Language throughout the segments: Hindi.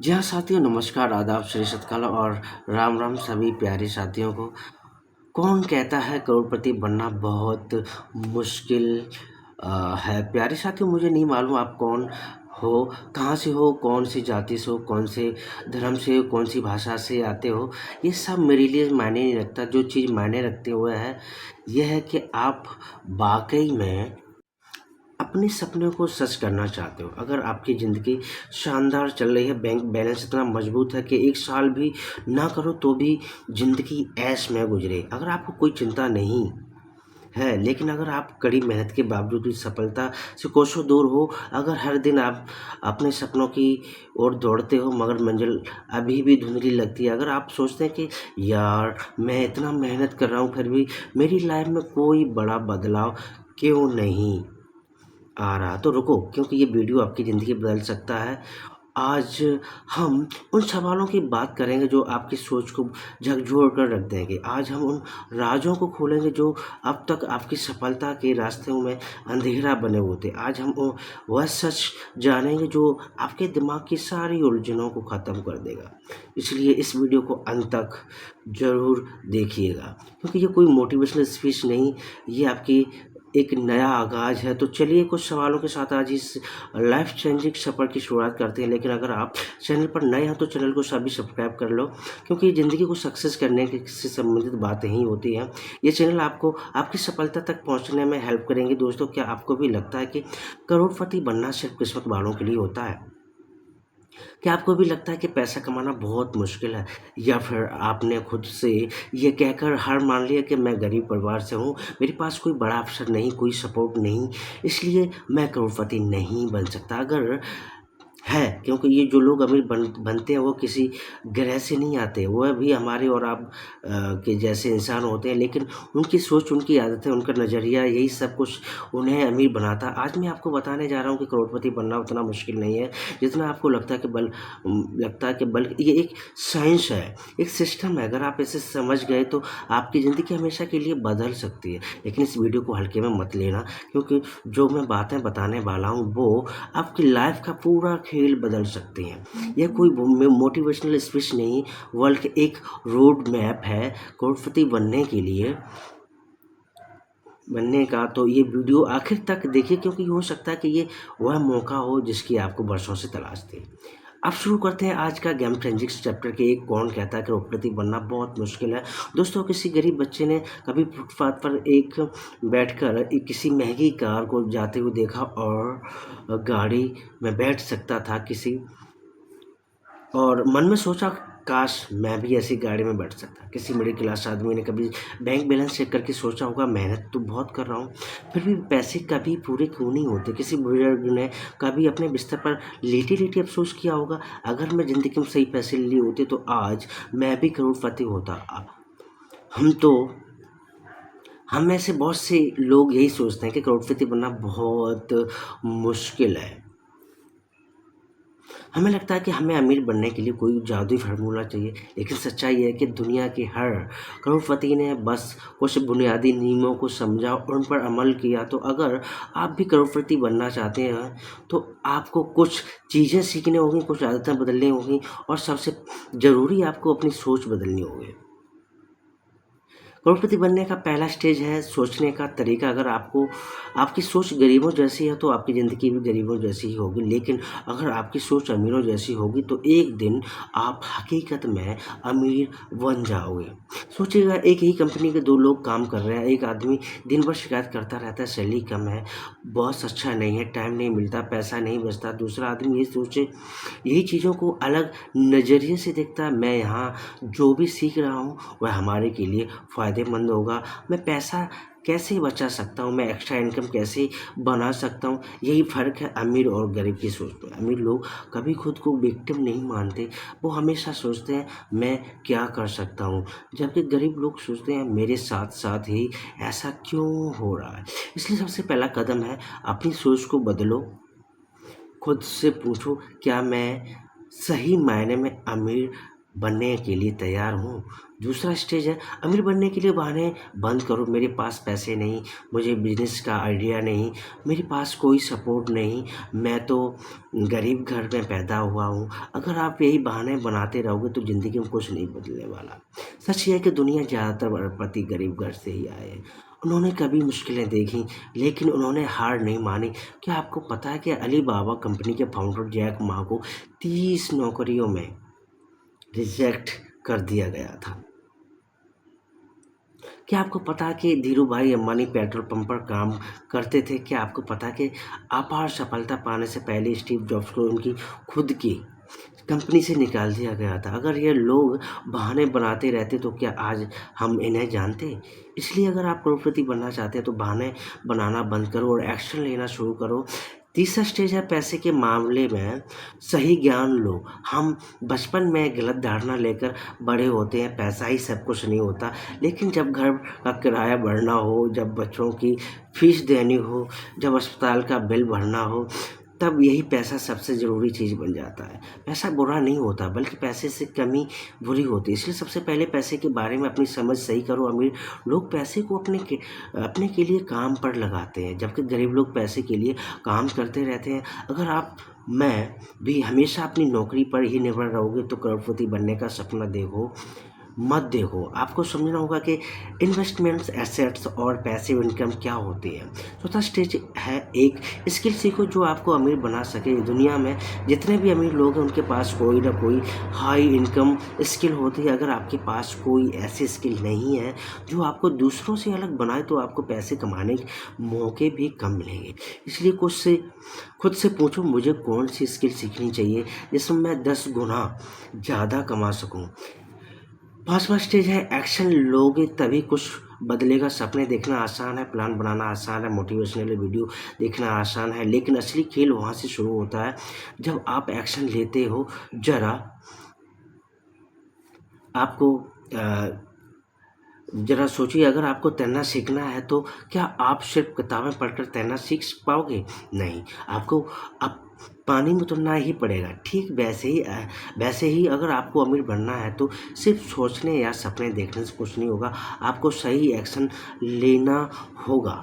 जी हाँ साथियों, नमस्कार, आदाब, श्री सतकाल और राम राम सभी प्यारे साथियों को। कौन कहता है करोड़पति बनना बहुत मुश्किल है? प्यारे साथियों, मुझे नहीं मालूम आप कौन हो, कहाँ से हो, कौन सी जाति से हो, कौन से धर्म से हो, कौन सी भाषा से आते हो। ये सब मेरे लिए मायने नहीं रखता। जो चीज़ मायने रखते हुए है, यह है कि आप वाकई में अपने सपने को सच करना चाहते हो। अगर आपकी ज़िंदगी शानदार चल रही है, बैंक बैलेंस इतना मजबूत है कि 1 साल भी ना करो तो भी ज़िंदगी ऐश में गुजरे। अगर आपको कोई चिंता नहीं है, लेकिन अगर आप कड़ी मेहनत के बावजूद भी सफलता से कोसों दूर हो, अगर हर दिन आप अपने सपनों की ओर दौड़ते हो मगर मंजिल अभी भी धुंधली लगती है, अगर आप सोचते हैं कि यार मैं इतना मेहनत कर रहा हूँ फिर भी मेरी लाइफ में कोई बड़ा बदलाव क्यों नहीं आ रहा, तो रुको, क्योंकि ये वीडियो आपकी ज़िंदगी बदल सकता है। आज हम उन सवालों की बात करेंगे जो आपकी सोच को झकझोर कर रख देंगे। आज हम उन राज़ों को खोलेंगे जो अब तक आपकी सफलता के रास्तों में अंधेरा बने हुए थे। आज हम वह सच जानेंगे जो आपके दिमाग की सारी उलझनों को ख़त्म कर देगा। इसलिए इस वीडियो को अंत तक ज़रूर देखिएगा, क्योंकि ये कोई मोटिवेशनल स्पीच नहीं, ये आपकी एक नया आगाज़ है। तो चलिए कुछ सवालों के साथ आज इस लाइफ चेंजिंग सफ़र की शुरुआत करते हैं। लेकिन अगर आप चैनल पर नए हैं तो चैनल को सभी सब्सक्राइब कर लो, क्योंकि ज़िंदगी को सक्सेस करने के से संबंधित बातें ही होती हैं। ये चैनल आपको आपकी सफलता तक पहुंचने में हेल्प करेंगे। दोस्तों, क्या आपको भी लगता है कि करोड़पति बनना सिर्फ किस्मत वालों के लिए होता है? क्या आपको भी लगता है कि पैसा कमाना बहुत मुश्किल है, या फिर आपने खुद से ये कहकर हार मान लिया कि मैं गरीब परिवार से हूँ, मेरे पास कोई बड़ा अवसर नहीं, कोई सपोर्ट नहीं, इसलिए मैं करोड़पति नहीं बन सकता? अगर है, क्योंकि ये जो लोग अमीर बनते हैं वो किसी ग्रह से नहीं आते, वह भी हमारे और आप के जैसे इंसान होते हैं, लेकिन उनकी सोच, उनकी आदतें, उनका नज़रिया, यही सब कुछ उन्हें अमीर बनाता है। आज मैं आपको बताने जा रहा हूँ कि करोड़पति बनना उतना मुश्किल नहीं है जितना आपको लगता है कि बल्कि ये एक साइंस है, एक सिस्टम है। अगर आप इसे समझ गए तो आपकी ज़िंदगी हमेशा के लिए बदल सकती है। लेकिन इस वीडियो को हल्के में मत लेना, क्योंकि जो मैं बातें बताने वाला हूँ वो आपकी लाइफ का पूरा खेल बदल सकती हैं। यह कोई मोटिवेशनल स्पीच नहीं, बल्कि एक रोड मैप है करोड़पति बनने का। तो ये वीडियो आखिर तक देखिए, क्योंकि हो सकता है कि ये वह मौका हो जिसकी आपको बरसों से तलाश थी। अब शुरू करते हैं आज का गेम चेंजिंग चैप्टर के एक कौन कहता है करोड़पति बनना बहुत मुश्किल है। दोस्तों, किसी गरीब बच्चे ने कभी फुटपाथ पर बैठकर किसी महंगी कार को जाते हुए देखा और गाड़ी में बैठ सकता था किसी, और मन में सोचा काश मैं भी ऐसी गाड़ी में बैठ सकता। किसी मिडिल क्लास आदमी ने कभी बैंक बैलेंस चेक करके सोचा होगा मेहनत तो बहुत कर रहा हूँ फिर भी पैसे कभी पूरे क्यों नहीं होते। किसी बुजुर्ग ने कभी अपने बिस्तर पर लेटे लेटे अफसोस किया होगा, अगर मैं ज़िंदगी में सही पैसे लिए होते तो आज मैं भी करोड़पति होता। हम तो हम में से बहुत से लोग यही सोचते हैं कि करोड़पति बनना बहुत मुश्किल है। हमें लगता है कि हमें अमीर बनने के लिए कोई जादुई फार्मूला चाहिए, लेकिन सच्चाई है कि दुनिया के हर करोड़पति ने बस कुछ बुनियादी नियमों को समझा और उन पर अमल किया। तो अगर आप भी करोड़पति बनना चाहते हैं तो आपको कुछ चीज़ें सीखनी होंगी, कुछ आदतें बदलनी होंगी, और सबसे ज़रूरी आपको अपनी सोच बदलनी होगी। करोड़पति बनने का पहला स्टेज है सोचने का तरीका। अगर आपकी सोच गरीबों जैसी है तो आपकी ज़िंदगी भी गरीबों जैसी ही होगी, लेकिन अगर आपकी सोच अमीरों जैसी होगी तो एक दिन आप हकीकत में अमीर बन जाओगे। सोचिएगा, एक ही कंपनी के 2 लोग काम कर रहे हैं। एक आदमी दिन भर शिकायत करता रहता है, सैलरी कम है, बॉस अच्छा नहीं है, टाइम नहीं मिलता, पैसा नहीं बचता। दूसरा आदमी यही चीज़ों को अलग नज़रिए से देखता है, मैं यहाँ जो भी सीख रहा हूँ वह हमारे के लिए फ़ायदेमंद होगा। मैं पैसा कैसे बचा सकता हूँ, मैं एक्स्ट्रा इनकम कैसे बना सकता हूँ। यही फ़र्क है अमीर और गरीब की सोच में। अमीर लोग कभी खुद को विक्टिम नहीं मानते, वो हमेशा सोचते हैं मैं क्या कर सकता हूँ, जबकि गरीब लोग सोचते हैं मेरे साथ साथ ही ऐसा क्यों हो रहा है। इसलिए सबसे पहला कदम है अपनी सोच को बदलो। खुद से पूछो, क्या मैं सही मायने में अमीर बनने के लिए तैयार हूँ। दूसरा स्टेज है अमीर बनने के लिए बहाने बंद करो। मेरे पास पैसे नहीं, मुझे बिज़नेस का आइडिया नहीं, मेरे पास कोई सपोर्ट नहीं, मैं तो गरीब घर में पैदा हुआ हूँ। अगर आप यही बहाने बनाते रहोगे तो ज़िंदगी में कुछ नहीं बदलने वाला। सच ये है कि दुनिया ज़्यादातर अरबपति गरीब घर से ही आए हैं। उन्होंने कभी मुश्किलें देखी लेकिन उन्होंने हार नहीं मानी। क्या आपको पता है कि अली बाबा कंपनी के फाउंडर जैक मा को 30 नौकरियों में रिजेक्ट कर दिया गया था? क्या आपको पता है कि धीरूभाई अंबानी पेट्रोल पंप पर काम करते थे? क्या आपको पता है कि अपार सफलता पाने से पहले स्टीव जॉब्स को उनकी खुद की कंपनी से निकाल दिया गया था? अगर ये लोग बहाने बनाते रहते तो क्या आज हम इन्हें जानते? इसलिए अगर आप करोड़पति बनना चाहते हैं तो बहाने बनाना बंद करो और एक्शन लेना शुरू करो। तीसरा स्टेज है पैसे के मामले में सही ज्ञान लो। हम बचपन में गलत धारणा लेकर बड़े होते हैं, पैसा ही सब कुछ नहीं होता। लेकिन जब घर का किराया भरना हो, जब बच्चों की फीस देनी हो, जब अस्पताल का बिल भरना हो, तब यही पैसा सबसे ज़रूरी चीज़ बन जाता है। पैसा बुरा नहीं होता बल्कि पैसे से कमी बुरी होती है। इसलिए सबसे पहले पैसे के बारे में अपनी समझ सही करो। अमीर लोग पैसे को अपने के लिए काम पर लगाते हैं, जबकि गरीब लोग पैसे के लिए काम करते रहते हैं। अगर आप मैं भी हमेशा अपनी नौकरी पर ही निर्भर रहोगे तो करोड़पति बनने का सपना मत देखो। आपको समझना होगा कि इन्वेस्टमेंट्स, एसेट्स और पैसिव इनकम क्या होती है। चौथा स्टेज है एक स्किल सीखो जो आपको अमीर बना सके। दुनिया में जितने भी अमीर लोग हैं उनके पास कोई ना कोई हाई इनकम स्किल होती है। अगर आपके पास कोई ऐसी स्किल नहीं है जो आपको दूसरों से अलग बनाए तो आपको पैसे कमाने के मौके भी कम मिलेंगे। इसलिए खुद से पूछो मुझे कौन सी स्किल सीखनी चाहिए जिसमें मैं 10 गुना ज़्यादा कमा सकूं। पाँचवा स्टेज है एक्शन लोगे तभी कुछ बदलेगा। सपने देखना आसान है, प्लान बनाना आसान है, मोटिवेशनल वीडियो देखना आसान है, लेकिन असली खेल वहाँ से शुरू होता है जब आप एक्शन लेते हो। ज़रा आपको ज़रा सोचिए, अगर आपको तैरना सीखना है तो क्या आप सिर्फ किताबें पढ़कर तैरना सीख पाओगे? नहीं, आपको अब पानी में उतरना ही पड़ेगा। ठीक वैसे ही अगर आपको अमीर बनना है तो सिर्फ सोचने या सपने देखने से कुछ नहीं होगा, आपको सही एक्शन लेना होगा।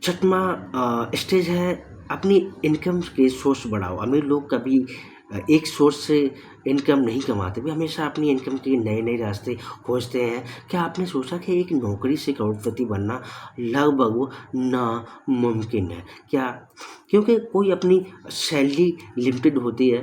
छठवां स्टेज है अपनी इनकम के सोर्स बढ़ाओ। अमीर लोग कभी एक सोर्स से इनकम नहीं कमाते, वे हमेशा अपनी इनकम के नए-नए रास्ते खोजते हैं। क्या आपने सोचा कि एक नौकरी से करोड़पति बनना लगभग नामुमकिन है? क्या क्योंकि कोई अपनी सैलरी लिमिटेड होती है,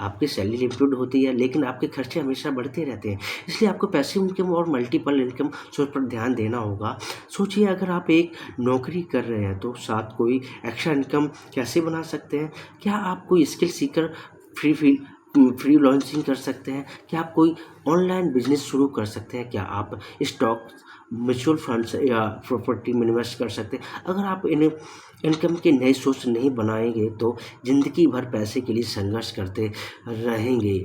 आपकी सैलरी लिमिटेड होती है, लेकिन आपके खर्चे हमेशा बढ़ते रहते हैं। इसलिए आपको पैसिव इनकम और मल्टीपल इनकम सोर्स पर ध्यान देना होगा। सोचिए, अगर आप एक नौकरी कर रहे हैं तो साथ कोई एक्स्ट्रा इनकम कैसे बना सकते हैं? क्या आप कोई skill Sikar free free freelancing कर सकते हैं? क्या आप कोई ऑनलाइन बिजनेस शुरू कर सकते हैं? क्या आप स्टॉक, म्यूचुअल फंड्स या प्रॉपर्टी में इन्वेस्ट कर सकते हैं? अगर आप इन इनकम के नए सोर्स नहीं बनाएंगे तो ज़िंदगी भर पैसे के लिए संघर्ष करते रहेंगे।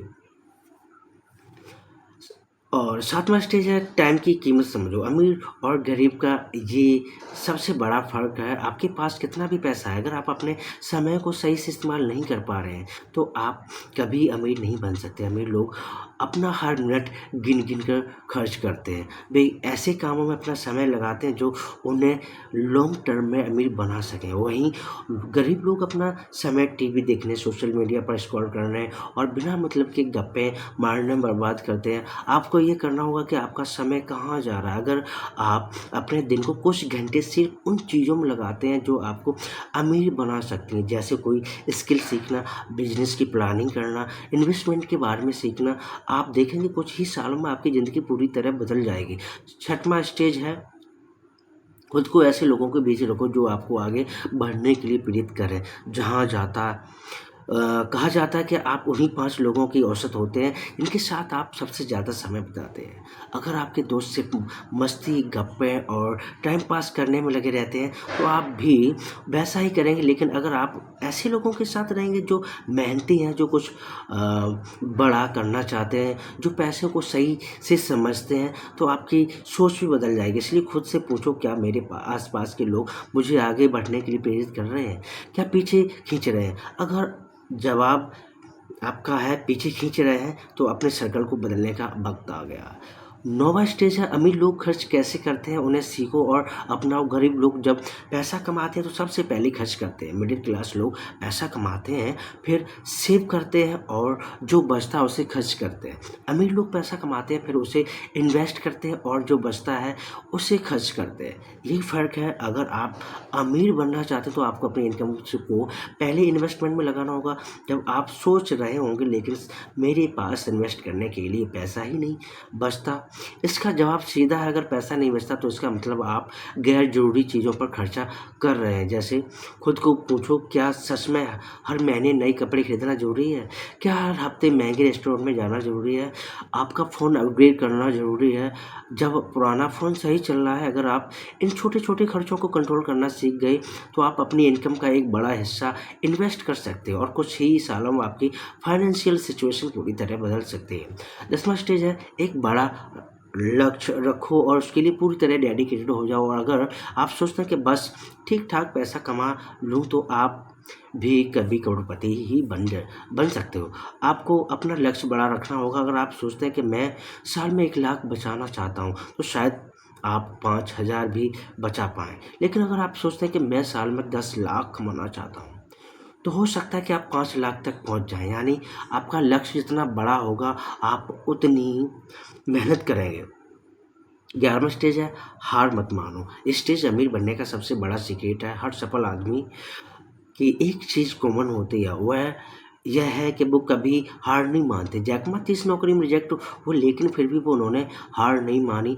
और सातवां स्टेज है टाइम की कीमत समझो। अमीर और गरीब का ये सबसे बड़ा फ़र्क है। आपके पास कितना भी पैसा है, अगर आप अपने समय को सही से इस्तेमाल नहीं कर पा रहे हैं तो आप कभी अमीर नहीं बन सकते। अमीर लोग अपना हर मिनट गिन कर खर्च करते हैं। वे ऐसे कामों में अपना समय लगाते हैं जो उन्हें लॉन्ग टर्म में अमीर बना सकें। वहीं गरीब लोग अपना समय टीवी देखने, सोशल मीडिया पर स्क्रॉल करने और बिना मतलब के गप्पे मारने में बर्बाद करते हैं। आपको ये करना होगा कि आपका समय कहाँ जा रहा है। अगर आप अपने दिन को कुछ घंटे सिर्फ उन चीज़ों में लगाते हैं जो आपको अमीर बना सकती हैं, जैसे कोई स्किल सीखना, बिजनेस की प्लानिंग करना, इन्वेस्टमेंट के बारे में सीखना, आप देखेंगे कुछ ही सालों में आपकी ज़िंदगी पूरी तरह बदल जाएगी। छठवां स्टेज है खुद को ऐसे लोगों के बीच रखो जो आपको आगे बढ़ने के लिए प्रेरित करें। कहा जाता है कि आप उन्हीं 5 लोगों की औसत होते हैं जिनके साथ आप सबसे ज़्यादा समय बिताते हैं। अगर आपके दोस्त सिर्फ मस्ती, गप्पे और टाइम पास करने में लगे रहते हैं तो आप भी वैसा ही करेंगे। लेकिन अगर आप ऐसे लोगों के साथ रहेंगे जो मेहनती हैं, जो कुछ बड़ा करना चाहते हैं, जो पैसे को सही से समझते हैं, तो आपकी सोच भी बदल जाएगी। इसलिए खुद से पूछो, क्या मेरे आस-पास के लोग मुझे आगे बढ़ने के लिए प्रेरित कर रहे हैं? क्या पीछे खींच रहे हैं? अगर जवाब आपका है पीछे खींच रहे हैं, तो अपने सर्कल को बदलने का वक्त आ गया। 9वां स्टेज है अमीर लोग खर्च कैसे करते हैं उन्हें सीखो और अपनाओ। गरीब लोग जब पैसा कमाते हैं तो सबसे पहले खर्च करते हैं। मिडिल क्लास लोग पैसा कमाते हैं, फिर सेव करते हैं और जो बचता है उसे खर्च करते हैं। अमीर लोग पैसा कमाते हैं, फिर उसे इन्वेस्ट करते हैं और जो बचता है उसे खर्च करते हैं। यही फ़र्क है। अगर आप अमीर बनना चाहते हैं तो आपको अपनी इनकम को पहले इन्वेस्टमेंट में लगाना होगा। जब आप सोच रहे होंगे लेकिन मेरे पास इन्वेस्ट करने के लिए पैसा ही नहीं बचता, इसका जवाब सीधा है। अगर पैसा नहीं बचता तो इसका मतलब आप गैर ज़रूरी चीज़ों पर खर्चा कर रहे हैं। जैसे खुद को पूछो, क्या सच में हर महीने नए कपड़े खरीदना ज़रूरी है? क्या हर हफ्ते महंगे रेस्टोरेंट में जाना ज़रूरी है? आपका फ़ोन अपग्रेड करना ज़रूरी है जब पुराना फ़ोन सही चल रहा है? अगर आप इन छोटे-छोटे खर्चों को कंट्रोल करना सीख गए तो आप अपनी इनकम का एक बड़ा हिस्सा इन्वेस्ट कर सकते हो और कुछ ही सालों में आपकी फाइनेंशियल सिचुएशन पूरी तरह बदल सकती है। 10वां स्टेज है एक बड़ा लक्ष्य रखो और उसके लिए पूरी तरह डेडिकेटेड हो जाओ। और अगर आप सोचते हैं कि बस ठीक-ठाक पैसा कमा लूँ तो आप भी कभी करोड़पति ही बन सकते हो। आपको अपना लक्ष्य बड़ा रखना होगा। अगर आप सोचते हैं कि मैं साल में 1 लाख बचाना चाहता हूँ, तो शायद आप 5,000 भी बचा पाएँ। लेकिन अगर आप सोचते हैं कि मैं साल में 10 लाख कमाना चाहता हूँ, तो हो सकता है कि आप 5 लाख तक पहुँच जाएँ। यानी आपका लक्ष्य जितना बड़ा होगा, आप उतनी मेहनत करेंगे। 11वां स्टेज है हार मत मानो। इस स्टेज अमीर बनने का सबसे बड़ा सीक्रेट है। हर सफल आदमी की एक चीज़ कॉमन होती है, वह यह है कि वो कभी हार नहीं मानते। जैक मा 30 नौकरी में रिजेक्ट हुए लेकिन फिर भी वो उन्होंने हार नहीं मानी।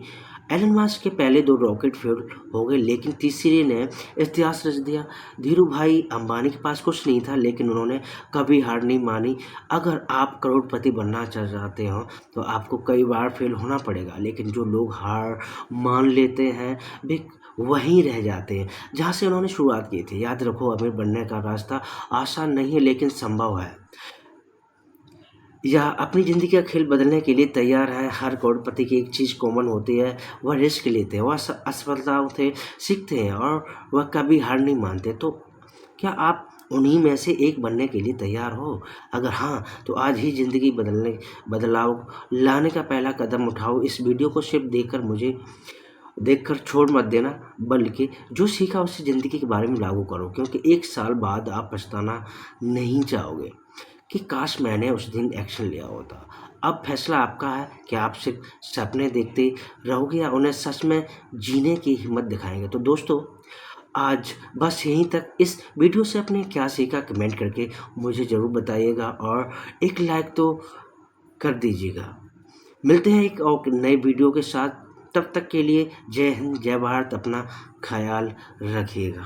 एलन मस्क के पहले 2 रॉकेट फेल हो गए लेकिन तीसरे ने इतिहास रच दिया। धीरूभाई अंबानी के पास कुछ नहीं था लेकिन उन्होंने कभी हार नहीं मानी। अगर आप करोड़पति बनना चाहते हो तो आपको कई बार फेल होना पड़ेगा, लेकिन जो लोग हार मान लेते हैं वे वहीं रह जाते हैं जहाँ से उन्होंने शुरुआत की थी। याद रखो, अमीर बनने का रास्ता आसान नहीं है लेकिन संभव है। या अपनी ज़िंदगी का खेल बदलने के लिए तैयार है। हर करोड़पति की एक चीज़ कॉमन होती है, वह रिस्क लेते हैं, वह असफलताओं से सीखते हैं और वह कभी हार नहीं मानते। तो क्या आप उन्हीं में से एक बनने के लिए तैयार हो? अगर हाँ, तो आज ही ज़िंदगी बदलाव लाने का पहला कदम उठाओ। इस वीडियो को सिर्फ देखकर छोड़ मत देना, बल्कि जो सीखा उसे ज़िंदगी के बारे में लागू करो, क्योंकि 1 साल बाद आप पछताना नहीं चाहोगे कि काश मैंने उस दिन एक्शन लिया होता। अब फैसला आपका है कि आप सिर्फ सपने देखते रहोगे या उन्हें सच में जीने की हिम्मत दिखाएँगे। तो दोस्तों, आज बस यहीं तक। इस वीडियो से आपने क्या सीखा कमेंट करके मुझे ज़रूर बताइएगा और एक लाइक तो कर दीजिएगा। मिलते हैं एक और नए वीडियो के साथ। तब तक के लिए जय हिंद, जय भारत। अपना ख्याल रखिएगा।